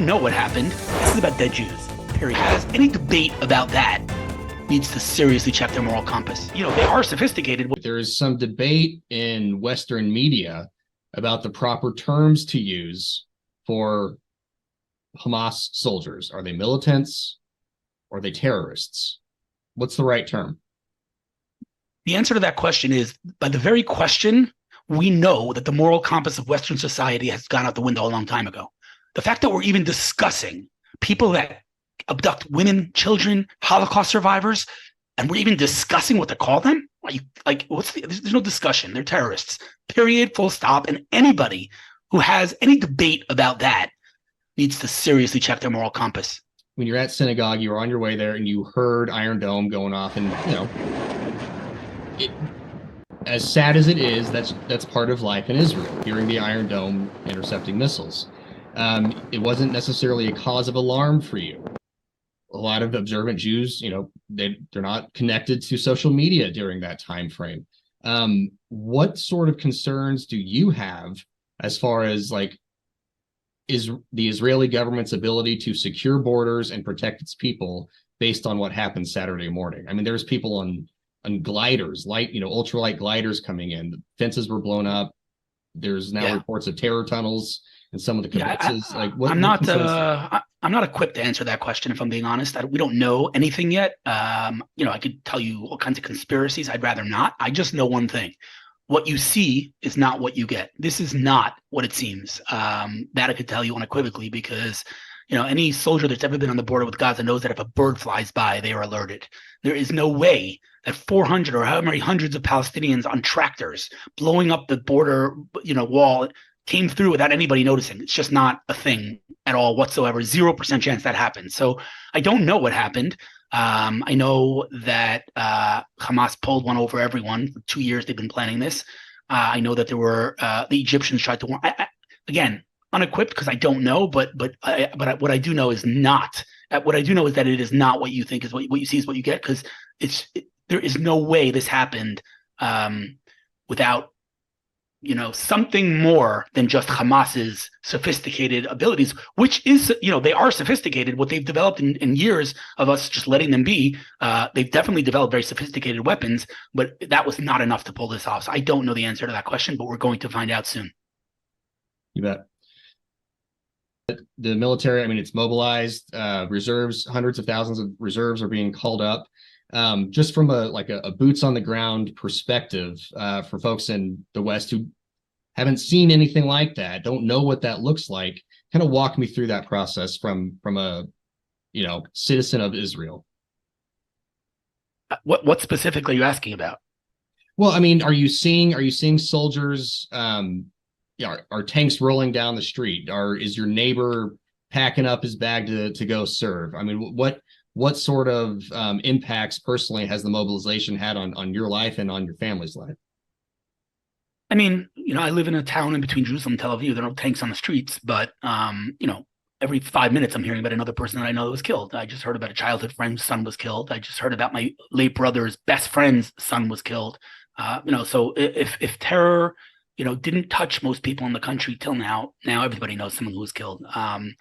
know what happened. This is about dead Jews, period. Has any debate about that needs to seriously check their moral compass. You know, they are sophisticated. There is some debate in Western media about the proper terms to use for Hamas soldiers. Are they militants? Or are they terrorists? What's the right term? The answer to that question is, by the very question, we know that the moral compass of Western society has gone out the window a long time ago. The fact that we're even discussing people that abduct women, children, Holocaust survivors, and we're even discussing what to call them? There's no discussion. They're terrorists, period, full stop. And anybody who has any debate about that needs to seriously check their moral compass. When you're at synagogue, you were on your way there and you heard Iron Dome going off, and as sad as it is, that's part of life in Israel, hearing the Iron Dome intercepting missiles. It wasn't necessarily a cause of alarm for you. A lot of observant Jews, they're not connected to social media during that time frame. What sort of concerns do you have as far as is the Israeli government's ability to secure borders and protect its people based on what happened Saturday morning? I mean, there's people on gliders, ultralight gliders coming in. The fences were blown up. There's now reports of terror tunnels in some of the kibbutzes. I'm not equipped to answer that question, if I'm being honest. We don't know anything yet. I could tell you all kinds of conspiracies. I'd rather not. I just know one thing. What you see is not what you get. This is not what it seems. That I could tell you unequivocally, because any soldier that's ever been on the border with Gaza knows that if a bird flies by, they are alerted. There is no way that 400 or however many hundreds of Palestinians on tractors blowing up the border, wall came through without anybody noticing. It's just not a thing at all whatsoever. 0% chance that happened. So I don't know what happened. I know that Hamas pulled one over everyone. For 2 years they've been planning this. I know that there were the Egyptians tried to warn. Again, unequipped because I don't know, but what I do know is not. What I do know is that it is not what you think is what you see is what you get, because there is no way this happened without something more than just Hamas's sophisticated abilities, which is, they are sophisticated. What they've developed in years of us just letting them be, they've definitely developed very sophisticated weapons, but that was not enough to pull this off. So I don't know the answer to that question, but we're going to find out soon. You bet. The military, it's mobilized, reserves, hundreds of thousands of reserves are being called up. Just from a boots on the ground perspective, for folks in the West who haven't seen anything like that, don't know what that looks like, kind of walk me through that process from a citizen of Israel. What specifically are you asking about? Well, are you seeing soldiers? Are tanks rolling down the street? Is your neighbor packing up his bag to go serve? What sort of impacts personally has the mobilization had on your life and on your family's life? I live in a town in between Jerusalem and Tel Aviv. There are no tanks on the streets, but every 5 minutes I'm hearing about another person that I know that was killed. I just heard about a childhood friend's son was killed. I just heard about my late brother's best friend's son was killed. So if terror, didn't touch most people in the country till now everybody knows someone who was killed. I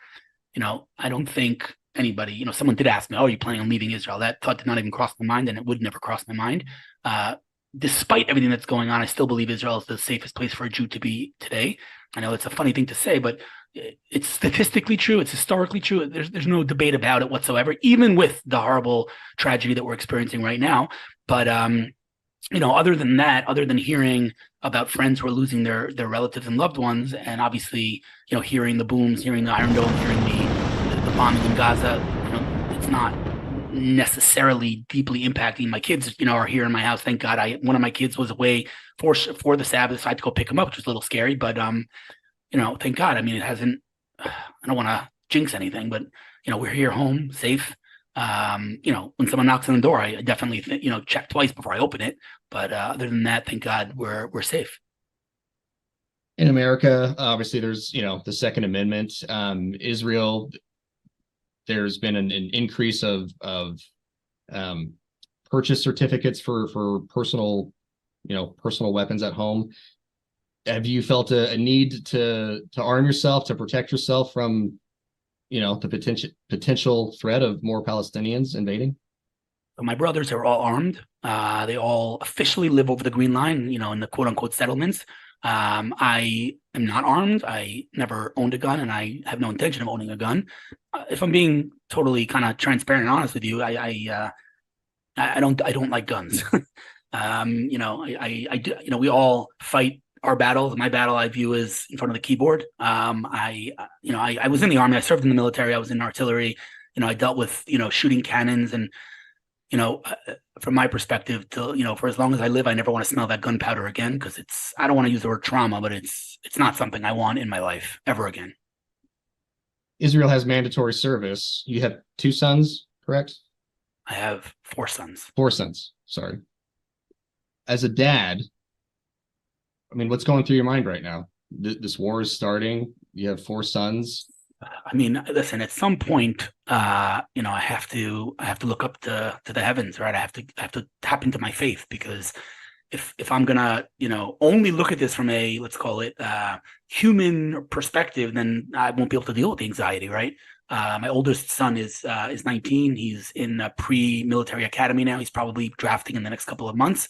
don't think anybody, someone did ask me, are you planning on leaving Israel? That thought did not even cross my mind, and it would never cross my mind. Despite everything that's going on, I still believe Israel is the safest place for a Jew to be today. I know it's a funny thing to say, but it's statistically true. It's historically true. There's no debate about it whatsoever, even with the horrible tragedy that we're experiencing right now. But, other than that, other than hearing about friends who are losing their relatives and loved ones, and obviously, hearing the booms, hearing the Iron Dome, hearing the bombing in Gaza, it's not necessarily deeply impacting. My kids, are here in my house. Thank God. One of my kids was away for the Sabbath, so I had to go pick him up, which was a little scary, but thank God. It hasn't. I don't want to jinx anything, but we're here home, safe. When someone knocks on the door, I definitely check twice before I open it. But other than that, thank God we're safe. In America, obviously, there's the Second Amendment. Israel, there's been an increase of purchase certificates for personal weapons at home. Have you felt a need to arm yourself, to protect yourself from the potential threat of more Palestinians invading? But my brothers are all armed. They all officially live over the Green Line, in the quote unquote settlements. I am not armed. I never owned a gun, and I have no intention of owning a gun. If I'm being totally kind of transparent and honest with you, I don't like guns. I do. We all fight our battles. My battle I view as in front of the keyboard. I was in the army. I served in the military. I was in artillery. I dealt with shooting cannons and you know, from my perspective, for as long as I live, I never want to smell that gunpowder again because I don't want to use the word trauma, but it's not something I want in my life ever again. Israel has mandatory service. You have two sons, correct? I have four sons. Four sons, sorry. As a dad, I mean, what's going through your mind right now? This war is starting. You have four sons. I mean, listen, at some point, I have to look up to the heavens, right? I have to tap into my faith because if I'm gonna, only look at this from a, let's call it, human perspective, then I won't be able to deal with the anxiety, right? My oldest son is 19. He's in a pre-military academy now. He's probably drafting in the next couple of months.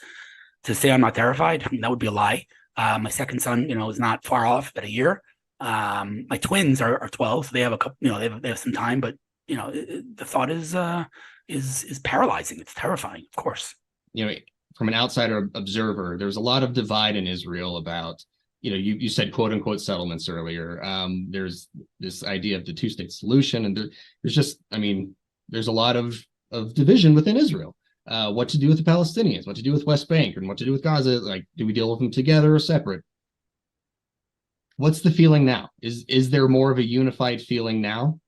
To say I'm not terrified, I mean, that would be a lie. My second son, is not far off, at a year. My twins are 12, so they have a couple, they have some time, but the thought is paralyzing. It's terrifying, of course. From an outsider observer, there's a lot of divide in Israel about, you said quote unquote settlements earlier. There's this idea of the two-state solution, and there's just, there's a lot of division within Israel. What to do with the Palestinians, what to do with West Bank, and what to do with Gaza. Like, do we deal with them together or separate? What's the feeling now? Is there more of a unified feeling now?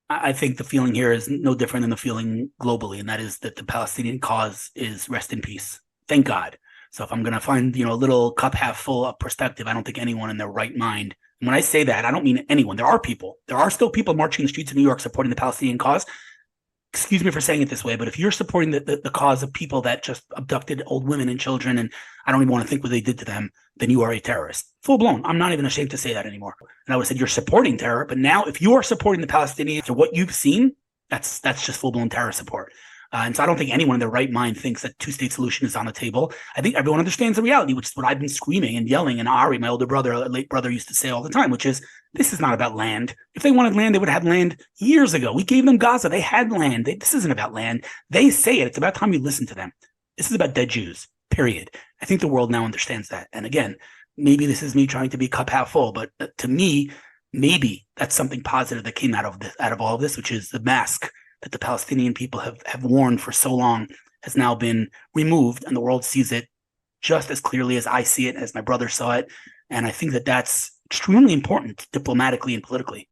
I think the feeling here is no different than the feeling globally, and that is that the Palestinian cause is rest in peace. Thank God. So if I'm going to find, a little cup half full of perspective, I don't think anyone in their right mind. And when I say that, I don't mean anyone. There are still people marching in the streets of New York supporting the Palestinian cause. Excuse me for saying it this way, but if you're supporting the cause of people that just abducted old women and children, and I don't even want to think what they did to them, then you are a terrorist. Full blown. I'm not even ashamed to say that anymore. And I would have said you're supporting terror, but now if you are supporting the Palestinians for what you've seen, that's just full blown terror support. And so I don't think anyone in their right mind thinks that two-state solution is on the table. I think everyone understands the reality, which is what I've been screaming and yelling. And Ari, my older brother, late brother, used to say all the time, which is, this is not about land. If they wanted land, they would have had land years ago. We gave them Gaza. They had land. This isn't about land. They say it. It's about time you listen to them. This is about dead Jews, period. I think the world now understands that. And again, maybe this is me trying to be cup half full, but to me, maybe that's something positive that came out of all of this, which is the mask that the Palestinian people have worn for so long has now been removed, and the world sees it just as clearly as I see it, as my brother saw it. And I think that that's extremely important diplomatically and politically.